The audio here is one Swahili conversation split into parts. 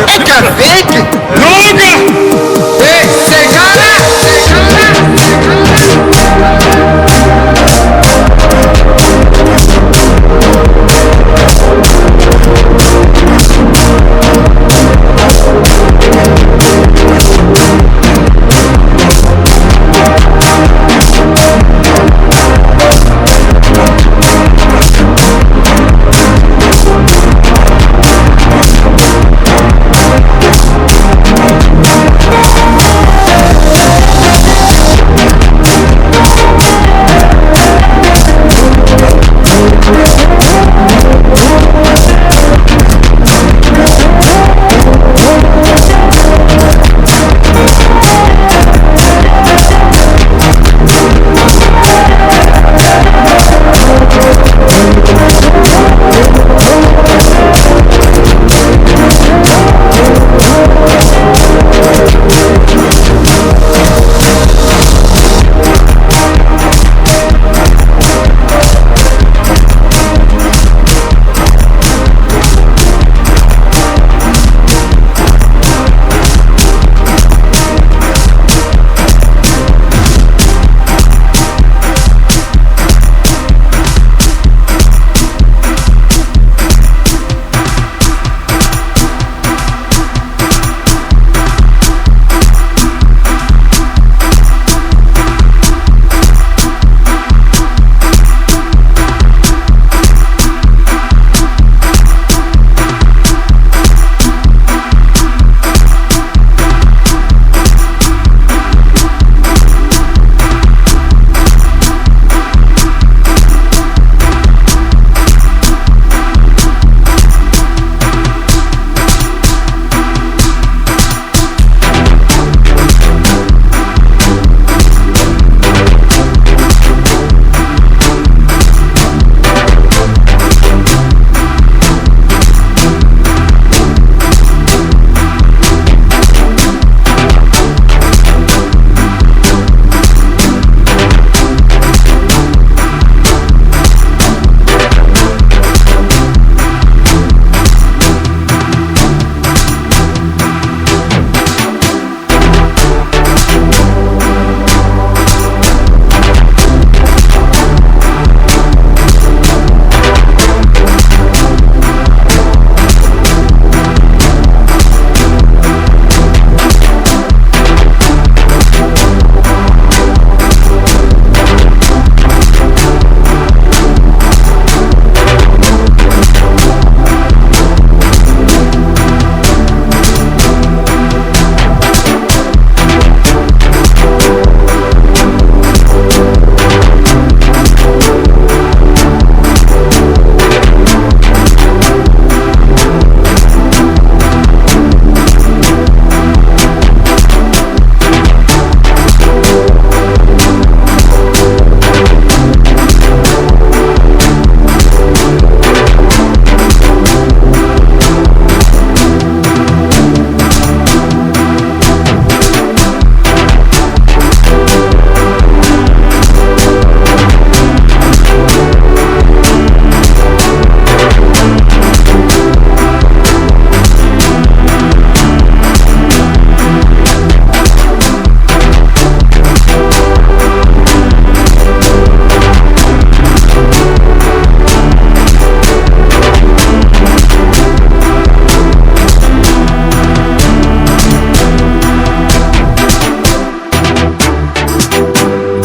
Fake! Loga! Sei cara!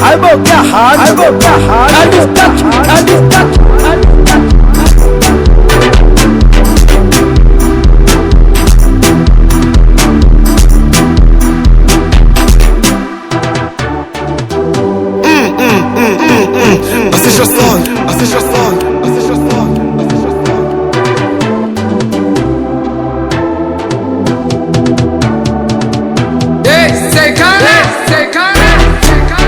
I will get hard, and it's touch, and it's touch, and it's touch. Assiste a song, assiste a song, assiste a song. Say Cara, say Cara, say Cara.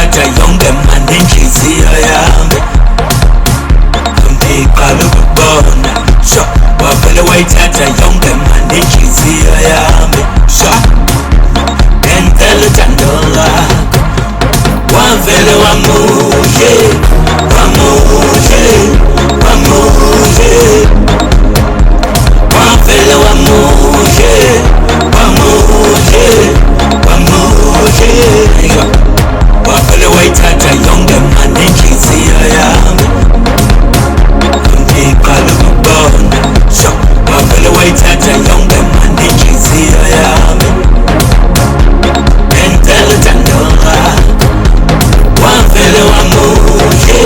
wayithatha yonke manje inhliziyo yami ngiqala ukubona sho wavele wayithatha yonke manje inhliziyo yami sho ngempela uthando lwakho wavele wamuhle wamuhle wamuhle wavele wamuhle wamuhle wamuhle wavele wayithatha yonke manje inhliziyo yami ngiqala ukubona sho wavele wayithatha yonke manje inhliziyo yami ngempela uthando lwakho wavele wamuhle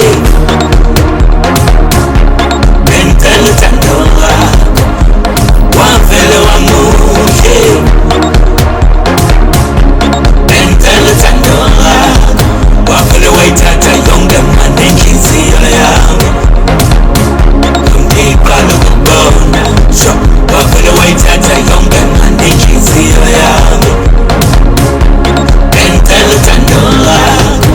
ngempela uthando lwakho wavele wamuhle ngempela uthando lwakho wavele wayithatha yonke manje inhliziyo yami ngiqala ukubona sho wavele wayithatha yonke manje inhliziyo yami ngempela uthando lwakho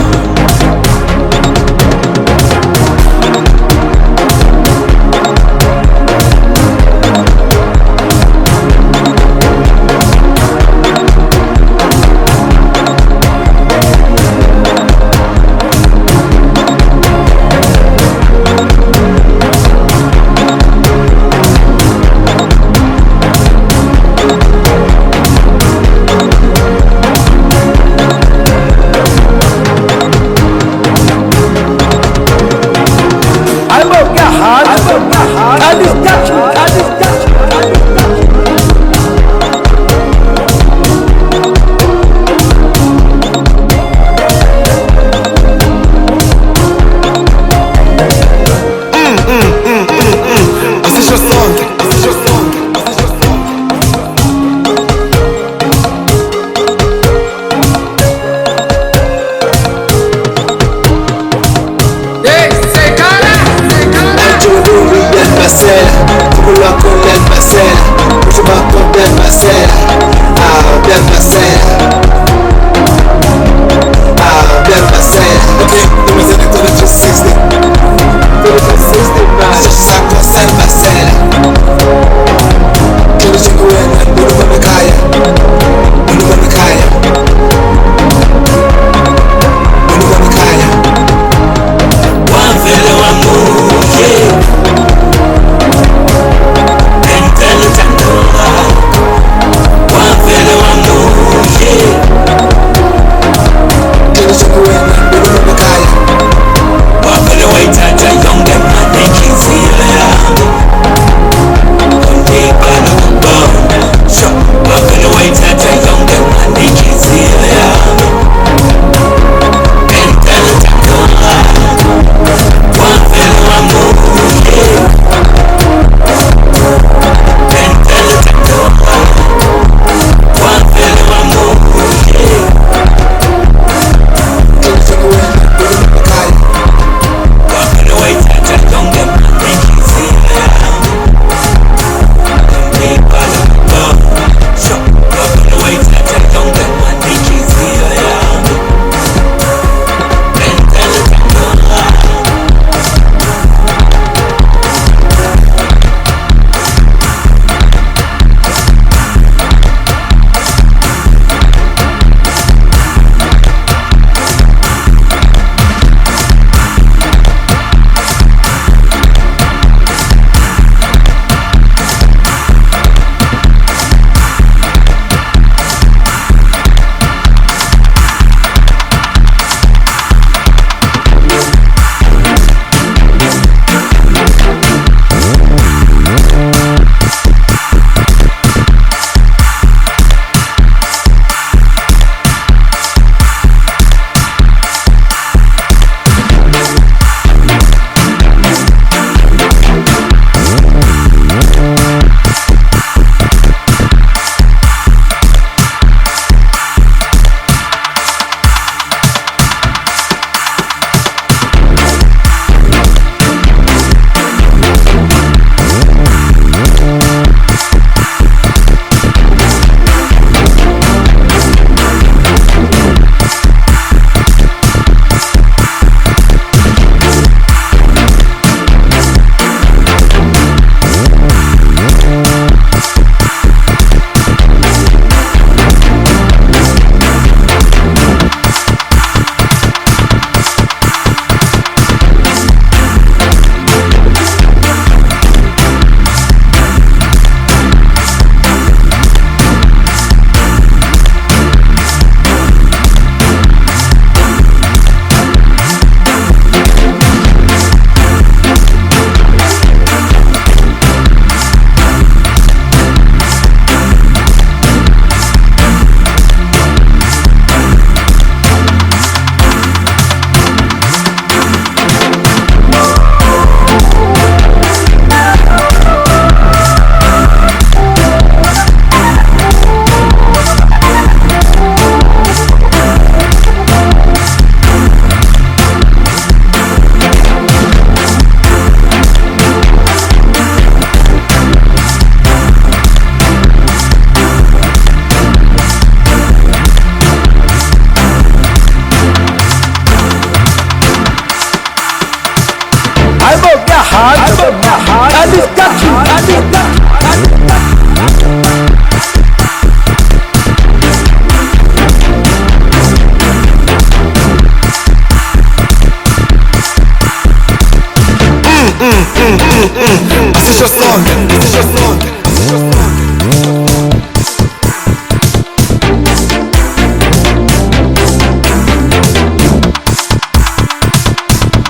This is your song, this is your song, this is your song.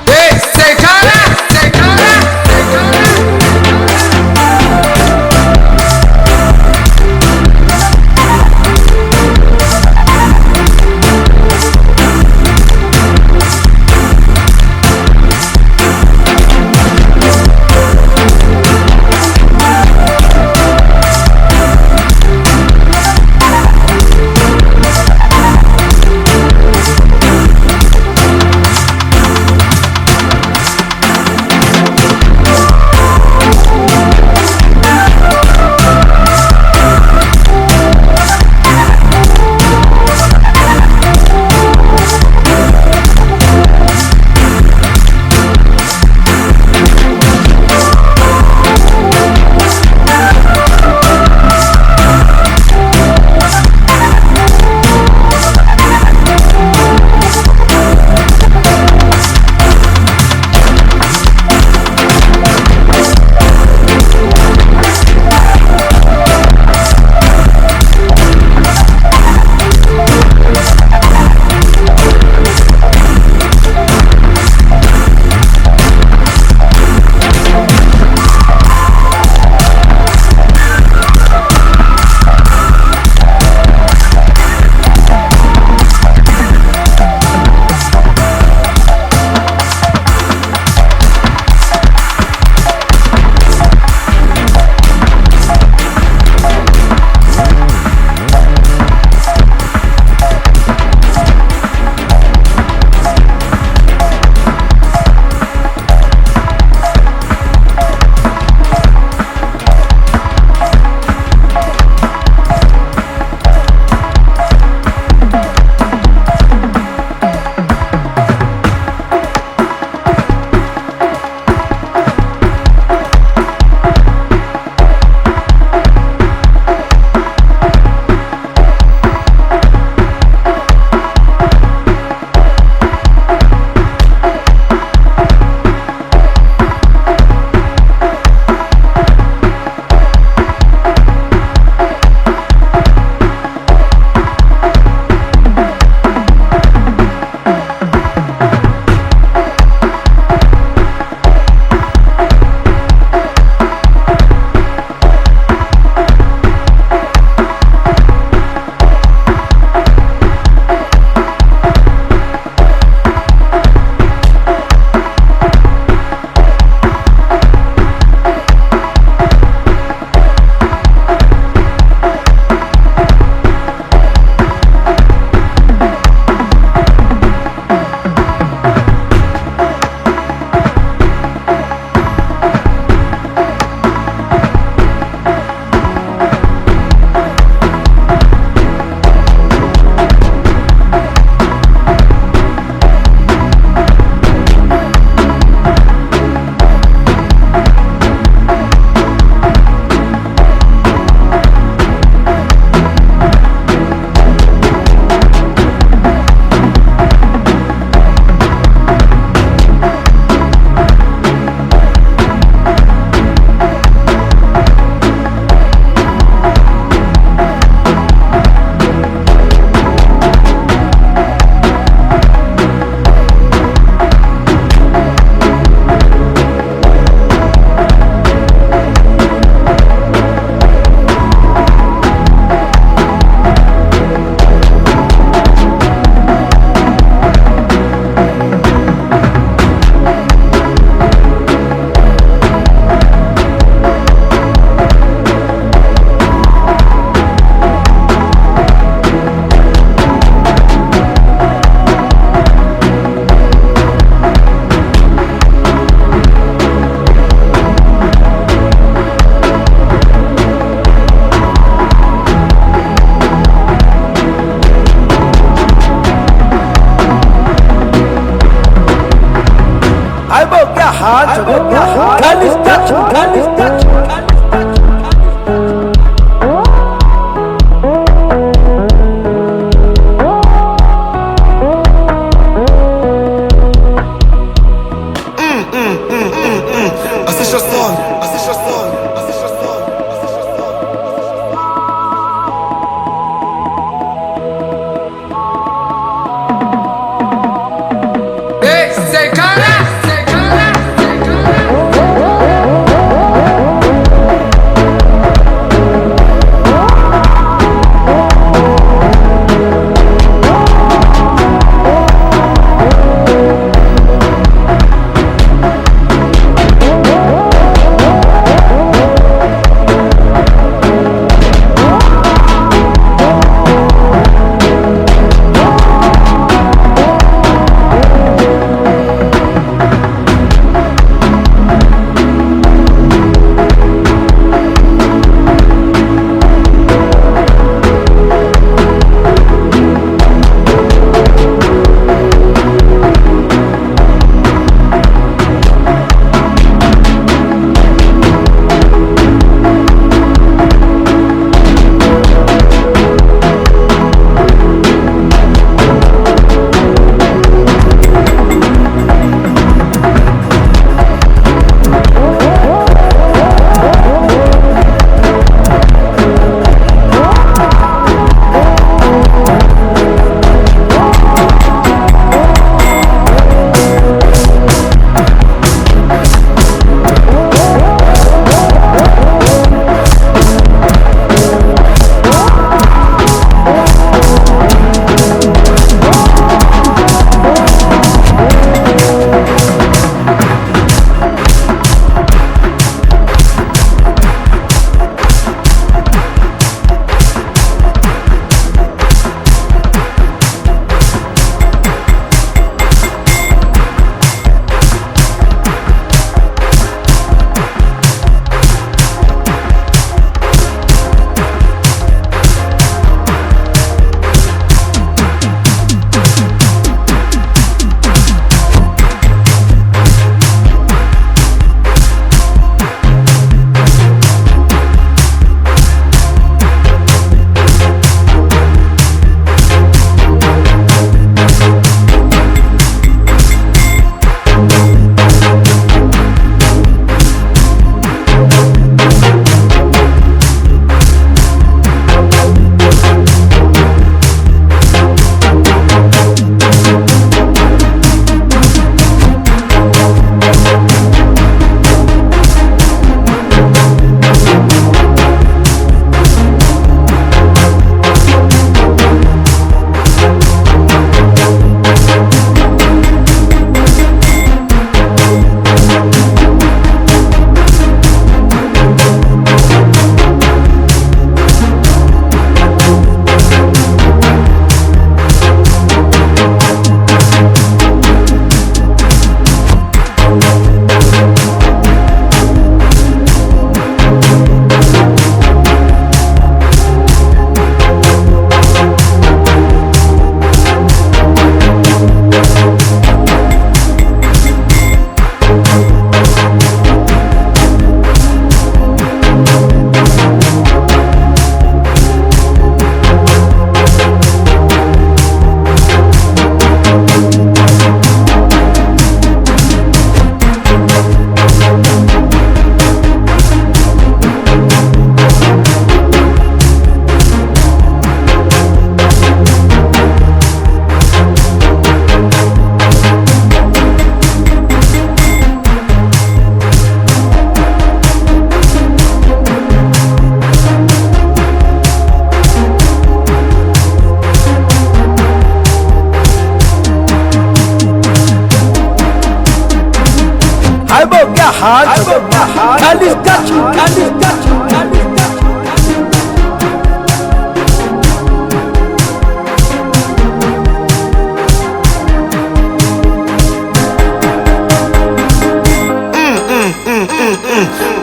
Hey, say Cara, say Cara, say Cara.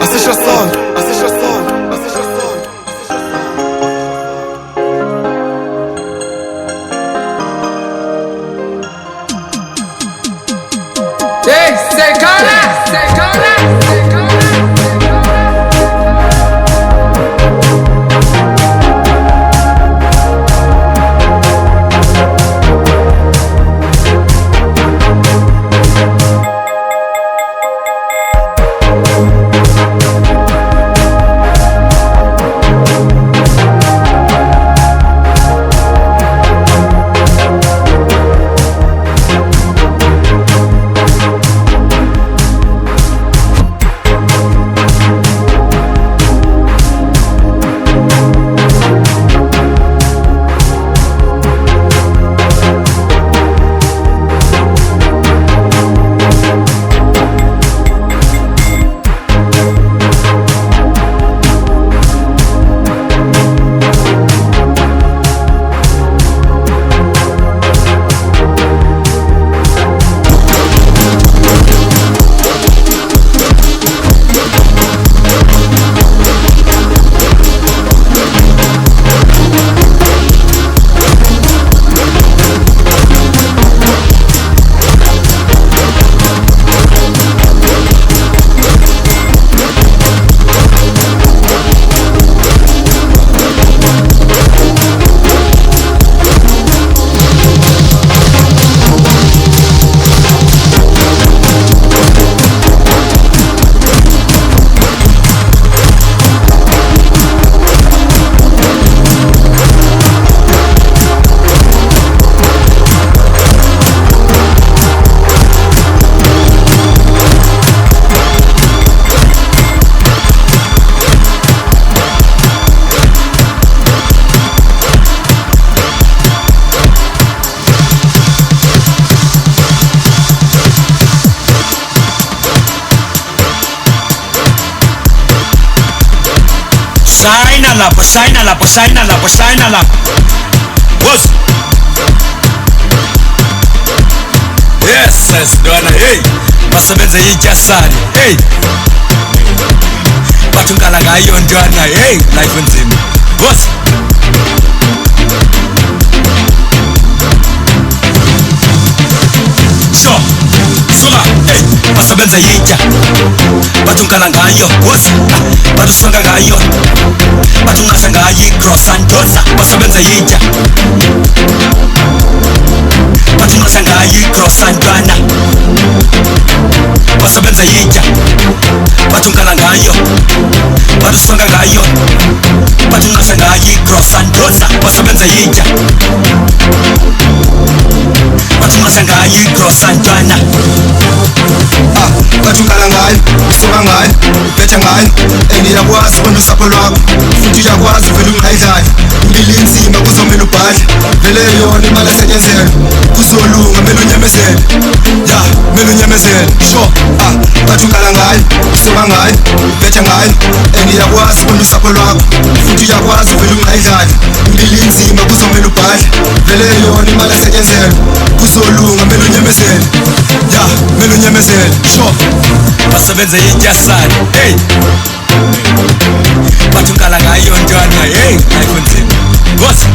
Assist your song, assist your song, assist your song. Say Cara. Shine lapho, shine lapho, shine lapho, shine lapho. What's yes, dona, hey. Basebenza ityasali, hey. Bathukala ngayo ntwana, hey. Life nzima. What's sure. Suka, hey. Basebenza yitya. Bathukala ngayo, what's bathusonga ngayo. Bathungasa ngayo igrosantosa. Basebenza yitya. Bathungasa ngayo igrosantwana. Basebenza yitya. Bathukala ngayo. Bathusonga ngayo. Bathungasa ngayo igrosantosa. Basebenza yitya. Bathungasa ngayo igrosantwana. Bathukala ngayo, usuka ngayo, ubetha ngayo. Ngiyakwazi bona usapho lwakho, futhi uyakwazi vele ungayidlali. Impilo inzima kuzomela ubhadle, vele yona imali esetyenzelwe. Kuzolunga mele unyamezele, ya mele unyamezele. Sure, bathukala ngayo, usuka ngayo, ubetha ngayo. Ngiyakwazi bona usapho lwakho, futhi uyakwazi vele ungayidlali. Impilo inzima kuzomela ubhadle, vele yona imali esetyenzelwe. Kuzolunga mele unyamezele, ya mele unyamezele. Sure. Basebenza ityasali, hey. Bathukala ngayo ntwana, hey. Life nzima. What's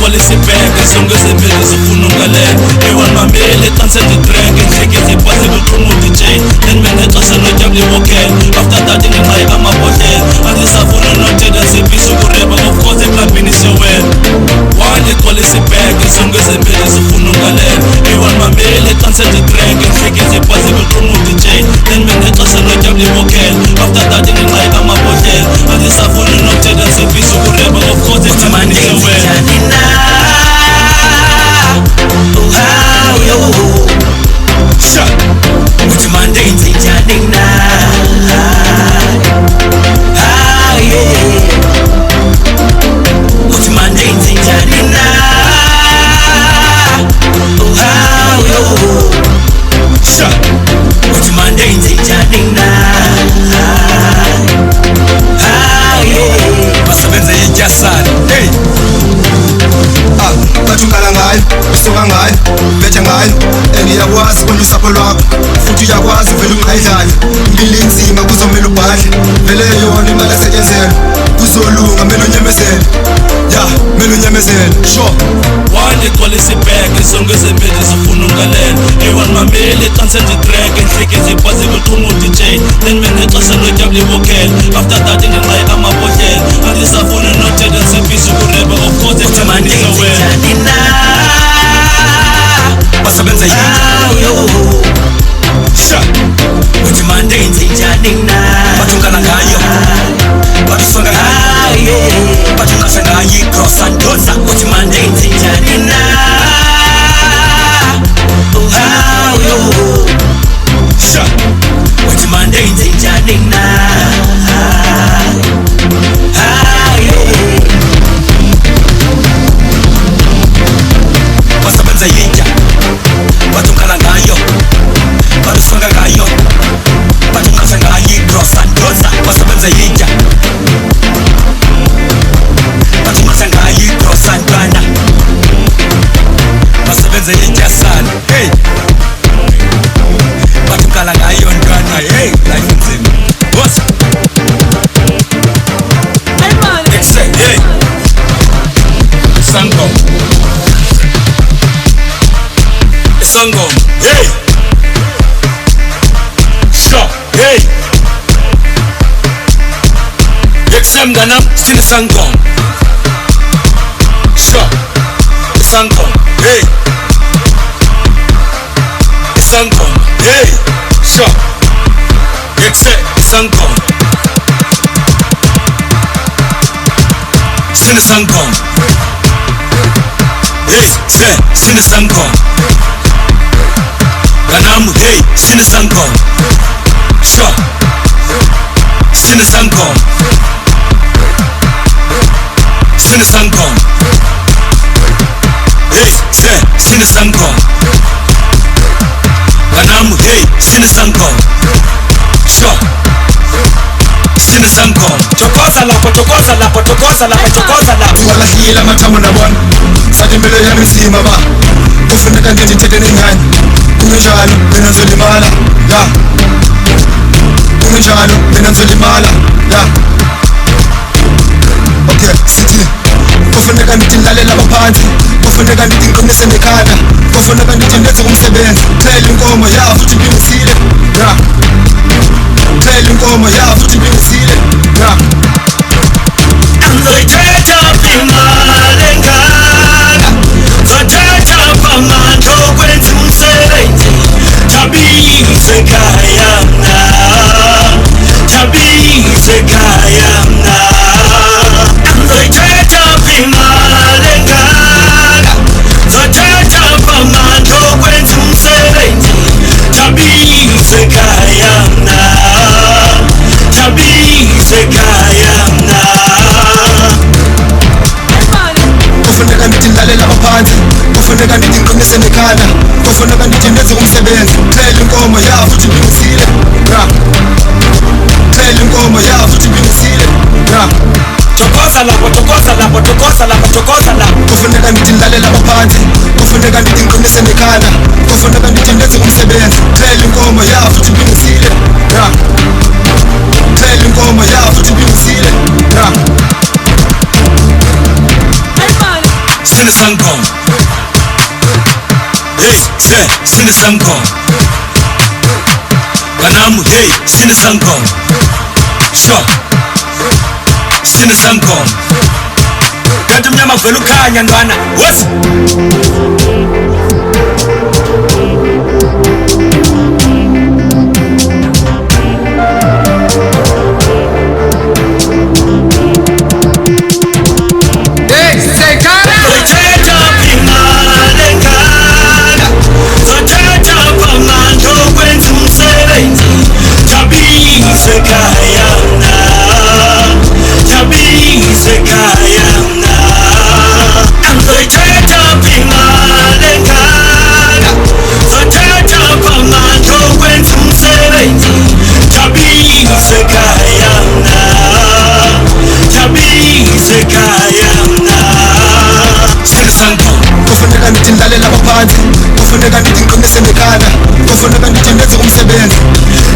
Isibheke sonke sempela sifuna ungalele ewan mamele tanse ndidrenge ndleke zipase kuqhuma uDJ then benexesha notyabule vocal after that ngenxa amabhodlela andisafuna nothenda sipisa ukureba of course eklabini siyowela one icall isibheke sonke sempela sifuna ungalele ewan mamele tanse ndidrenge ndleke zipase kuqhuma uDJ then benexesha notyabule vocal after that ngenxa amabhodlela andisafuna nothenda sipisa ukureba of course eklabini siyowela. Uthi Monday nzinjani na Uthi Monday nzinjani na Uthi Monday nzinjani na Basebenza ityasali, hey. Bathukala ngayo, usuka ngayo, ubetha ngayo. Ngiyakwazi bona usapho lwakho, futhi uyakwazi vele ungayidlali. Impilo inzima kuzomela ubhadle, vele yona imali esetyenzelwe. Kuzolunga mele unyamezele, ya mele unyamezele. Sure. One icall isibheke sonke sempela sifuna ungalele ewan mamele tanse ndidrenge ndleke zipase kuqhuma uDJ then benexesha notyabule vocal after that ngenxa amabhodlela andisafuna nothenda sipisa ukureba of course eklabini siyowela. Basebenza yitya. Uthi Monday nzinjani na Bathukala ngayo. Bathusonga ngayo. Bathungasa ngayo igrosantosa. Uthi Monday nzinjani na Uthi Monday nzinjani na Basebenza yitya. Bathukala ngayo. Bathusonga ngayo. Bathungasa ngayo igrosantosa. Basebenza yitya. Bathungasa ngayo igrosantwana. Basebenza ityasali, hey. Bathukala ngayo ntwana, hey. Life nzima. What's hey. Sangom. Sangom, hey. Sure, hey. Gqom ganam sini sangom. Sure. Sangom, hey. Sangom, hey. Sure. Sangom. Sini sangom. Hey, sini sangom. Ganamu, hey, Shina Sankom. Sure. Shina Sankom. Shina Sankom. Hey, say, Shina Sankom. Ganamu, hey, Shina Sankom. Sure. Shina Sankom. Chokoza lapo, chokoza lapo, chokoza lapo, chokoza lapo. Wala hila matamu na bwana. Sadi mbele ya mzima ba. Kufuneka ndini tete ni nyanya. Kunjalo, bena zolimala. Ya. Kunjalo, bena zolimala. Ya. Okay, city. Kufuneka ndilale laba phansi. Kufuneka ndinqinise nekhanda. Kufuneka ndenze umsebenzi. Cela inkomo ya futhi ngimisile. Ya. Cela inkomo ya futhi ngimisile. Ya. Zoyithetha imalengana, zoyithetha phamandla okwenza umsebenzi. Thabise ekhaya mna, thabise ekhaya mna. Zoyithetha imalengana, zoyithetha phamandla okwenza umsebenzi. Thabise ekhaya mna, thabise ekhaya mna. Kufuneka ndilale laba phansi. Kufuneka ndinqinise nekhanda. Kufuneka ndenze umsebenzi. Cela inkomo ya futhi ngimisile. Ya. Cela inkomo ya futhi ngimisile. Ya. Chokoza lapo, chokoza lapo, chokoza lapo, chokoza lapo. Kufuneka ndilale laba phansi. Kufuneka ndinqinise nekhanda. Kufuneka ndenze umsebenzi. Cela inkomo ya futhi ngimisile. Ya. Cela inkomo ya futhi ngimisile. Ya. Shina Sankom. Hey, say, Shina Sankom. Ganamu, hey, Shina Sankom. Sure. Shina Sankom. Kanti mnyama vele ukhanya ntwana. What? Hey, say Cara. Zoyithetha imalengana, zoyithetha phamandla okwenza umsebenzi. Thabise ekhaya mna, thabise ekhaya mna. Zoyithetha imalengana, zoyithetha phamandla okwenza umsebenzi. Thabise ekhaya mna, thabise ekhaya mna. Shina Sankom. Kufuneka ndilale laba phansi. Kufuneka ndinqinise nekhanda. Kufuneka ndenze umsebenzi.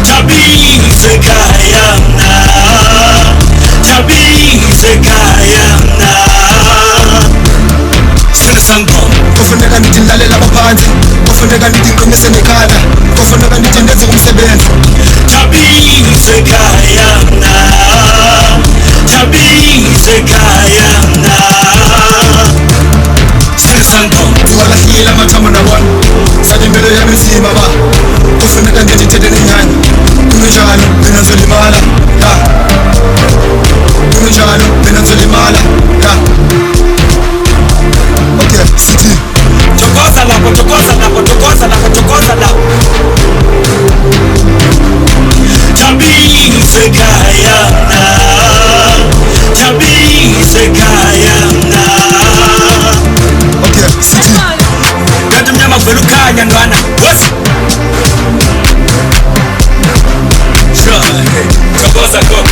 Thabise ekhaya mna, thabise ekhaya mna. Shina Sankom. Kufuneka ndilale laba phansi. Kufuneka ndinqinise nekhanda. Kufuneka ndenze umsebenzi. Thabise ekhaya mna, thabise ekhaya mna. Shina Sankom. Wala hila matamu na bwana. Sadi mbele ya mzima ba. Kufuneka ndithethe nenyanya. Kunjalo, bena zolimala. Ya. Kunjalo, bena zolimala. Ya. Okay, city. Chokoza lapo, chokoza lapo, chokoza lapo, chokoza lapo. Thabise ekhaya mna, thabise ekhaya mna. Okay, city. Kanti mnyama vele ukhanya ntwana. What? Sure. Chokoza koko.